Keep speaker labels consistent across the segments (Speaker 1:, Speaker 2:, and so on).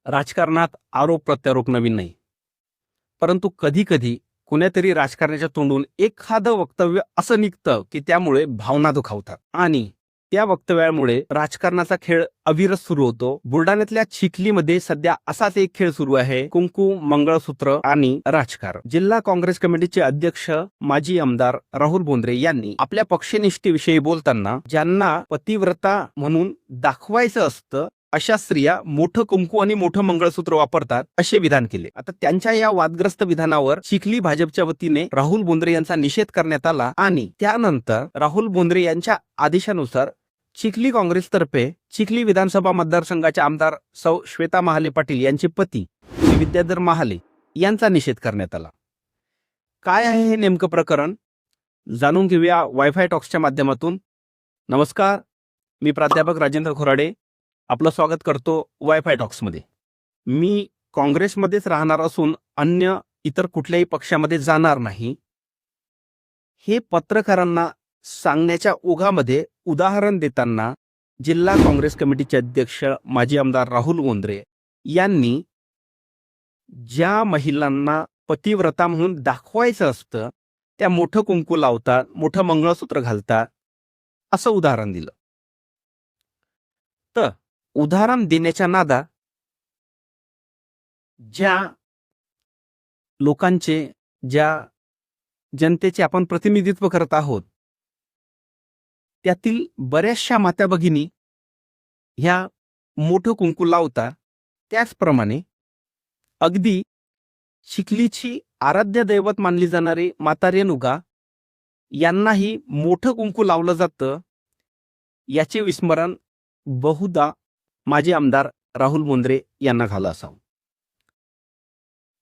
Speaker 1: राजकारणात आरोप प्रत्यारोप नवीन नाही. परंतु कधी-कधी कुण्यातरी राजकारण्याच्या तोंडून एखादं वक्तव्य असं निघतं की त्यामुळे भावना दुखावतात आणि त्या वक्तव्यामुळे राजकारणाचा खेळ अविरत सुरू होतो. बुलढाण्यातल्या चिखलीमध्ये सध्या असाच एक खेळ सुरू आहे, कुंकू, मंगळसूत्र आणि राजकारण. जिल्हा काँग्रेस कमिटीचे अध्यक्ष माजी आमदार राहुल बोंद्रे यांनी आपल्या पक्षनिष्ठेविषयी बोलताना ज्यांना पतिव्रता म्हणून दाखवायचं असतं अशा स्त्रिया मोठं कुंकू आणि मोठं मंगळसूत्र वापरतात असे विधान केले. आता त्यांच्या या वादग्रस्त विधानावर चिखली भाजपच्या वतीने राहुल बोंद्रे यांचा निषेध करण्यात आला आणि त्यानंतर राहुल बोंद्रे यांच्या आदेशानुसार चिखली काँग्रेसतर्फे चिखली विधानसभा मतदारसंघाचे आमदार सौ श्वेता महाले पाटील यांचे पती विद्याधर महाले यांचा निषेध करण्यात आला. काय आहे हे नेमकं प्रकरण जाणून घेऊया वायफाय टॉक्सच्या माध्यमातून. नमस्कार, मी प्राध्यापक राजेंद्र खोराडे आपलं स्वागत करतो वायफाय टॉक्समध्ये. मी काँग्रेसमध्येच राहणार असून अन्य इतर कुठल्याही पक्षामध्ये जाणार नाही हे पत्रकारांना सांगण्याच्या ओघामध्ये उदाहरण देताना जिल्हा काँग्रेस कमिटीचे अध्यक्ष माजी आमदार राहुल बोंद्रे यांनी ज्या महिलांना पतिव्रता म्हणून दाखवायचं असतं त्या मोठं कुंकू लावतात, मोठं मंगळसूत्र घालतात असं उदाहरण दिलं. तर उदाहरण देण्याच्या नादात ज्या लोकांचे, ज्या जनतेचे आपण प्रतिनिधित्व करत आहोत त्यातील बऱ्याचशा माता भगिनी ह्या मोठं कुंकू लावतात. त्याचप्रमाणे अगदी चिखलीची आराध्य दैवत मानली जाणारी माता रेणुका यांनाही मोठं कुंकू लावलं जातं. याचे विस्मरण बहुधा माजी आमदार राहुल बोंद्रे यांना झालं असावं.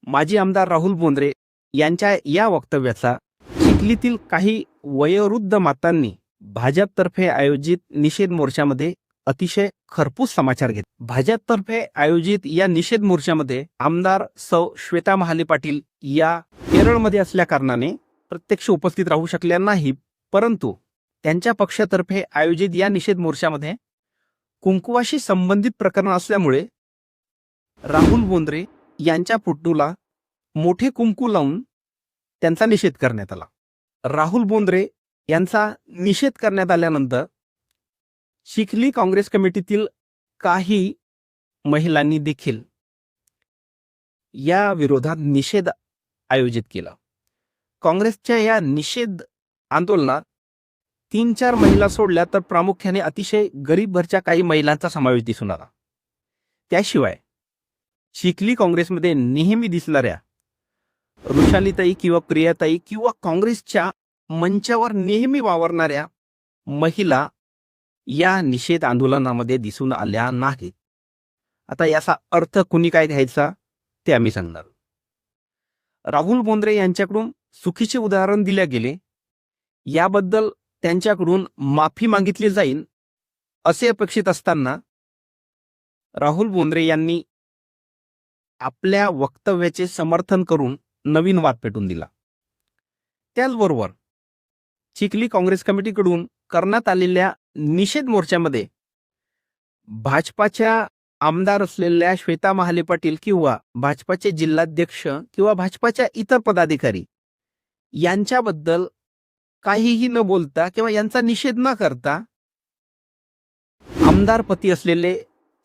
Speaker 1: माजी आमदार राहुल बोंद्रे यांच्या या वक्तव्याचा चिखलीतील काही वयोवृद्ध मातांनी भाजपतर्फे आयोजित निषेध मोर्चामध्ये अतिशय खरपूस समाचार घेतला. भाजपतर्फे आयोजित या निषेध मोर्चामध्ये आमदार सौ श्वेता महाले पाटील या केरळमध्ये असल्या कारणाने प्रत्यक्ष उपस्थित राहू शकल्या नाही. परंतु त्यांच्या पक्षातर्फे आयोजित या निषेध मोर्चामध्ये कुंकुवाशी संबंधित प्रकरण असल्यामुळे राहुल बोंद्रे यांच्या पुट्टूला मोठे कुंकू लावून त्यांचा निषेध करण्यात आला. राहुल बोंद्रे यांचा निषेध करण्यात आल्यानंतर चिखली काँग्रेस कमिटीतील काही महिलांनी देखील या विरोधात निषेध आयोजित केला. काँग्रेसच्या या निषेध आंदोलनात 3-4 महिला सोडल्या तर प्रामुख्याने अतिशय गरीब घरच्या काही महिलांचा समावेश दिसून आला. त्याशिवाय चिखली काँग्रेसमध्ये नेहमी दिसणाऱ्या रुशालीताई किंवा प्रियाताई किंवा काँग्रेसच्या मंचावर नेहमी वावरणाऱ्या महिला या निषेध आंदोलनामध्ये दिसून आल्या नाहीत. आता याचा अर्थ कुणी काय घ्यायचा ते आम्ही सांगणार. राहुल बोंद्रे यांच्याकडून चुकीचे उदाहरण दिले गेले, याबद्दल त्यांच्याकडून माफी मागितली जाईल असे अपेक्षित असताना राहुल बोंद्रे यांनी आपल्या वक्तव्याचे समर्थन करून नवीन वाद पेटून दिला. त्याचबरोबर चिखली काँग्रेस कमिटीकडून करण्यात आलेल्या निषेध मोर्चामध्ये भाजपाच्या आमदार असलेल्या श्वेता महाले पाटील किंवा भाजपाचे जिल्हाध्यक्ष किंवा भाजपाच्या इतर पदाधिकारी यांच्याबद्दल काहीही न बोलता किंवा यांचा निषेध न करता आमदार पती असलेले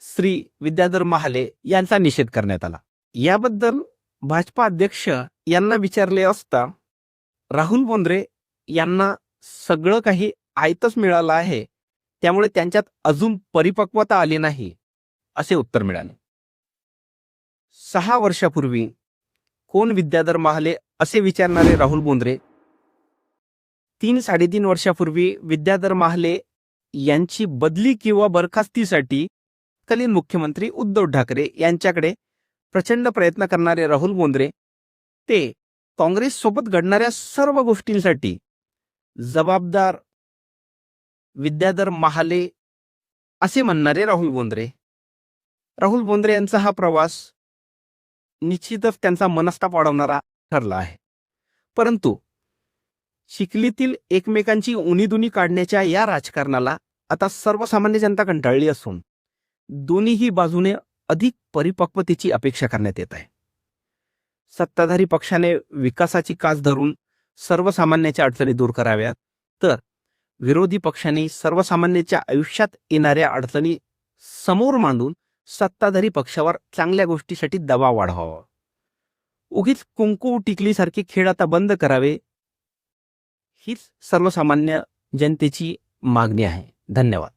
Speaker 1: श्री विद्याधर महाले यांचा निषेध करण्यात आला. याबद्दल भाजपा अध्यक्ष यांना विचारले असता राहुल बोंद्रे यांना सगळं काही आयतच मिळालं आहे, त्यामुळे त्यांच्यात अजून परिपक्वता आली नाही असे उत्तर मिळाले. 6 वर्षापूर्वी कोण विद्याधर महाले असे विचारणारे राहुल बोंद्रे 3-3.5 वर्षापूर्वी विद्याधर महाले यांची बदली किंवा बरखास्तीसाठी तत्कालीन मुख्यमंत्री उद्धव ठाकरे यांच्याकडे प्रचंड प्रयत्न करणारे राहुल बोंद्रे ते काँग्रेस सोबत घडणाऱ्या सर्व गोष्टींसाठी जबाबदार विद्याधर महाले असे म्हणणारे राहुल बोंद्रे यांचा हा प्रवास निश्चितच त्यांचा मनस्ताप वाढवणारा ठरला आहे. परंतु चिखलीतील एकमेकांची उणीधुणी काढण्याच्या या राजकारणाला आता सर्वसामान्य जनता कंटाळली असून दोन्हीही बाजूने अधिक परिपक्वतेची अपेक्षा करण्यात येत आहे. सत्ताधारी पक्षाने विकासाची कास धरून सर्वसामान्याच्या अडचणी दूर कराव्यात, तर विरोधी पक्षांनी सर्वसामान्यांच्या आयुष्यात येणाऱ्या अडचणी समोर मांडून सत्ताधारी पक्षावर चांगल्या गोष्टीसाठी दबाव वाढवावा. उगीच कुंकू टिकलीसारखे खेळ आता बंद करावे, हीच सर्वसामान्य जनतेची मागणी आहे. धन्यवाद.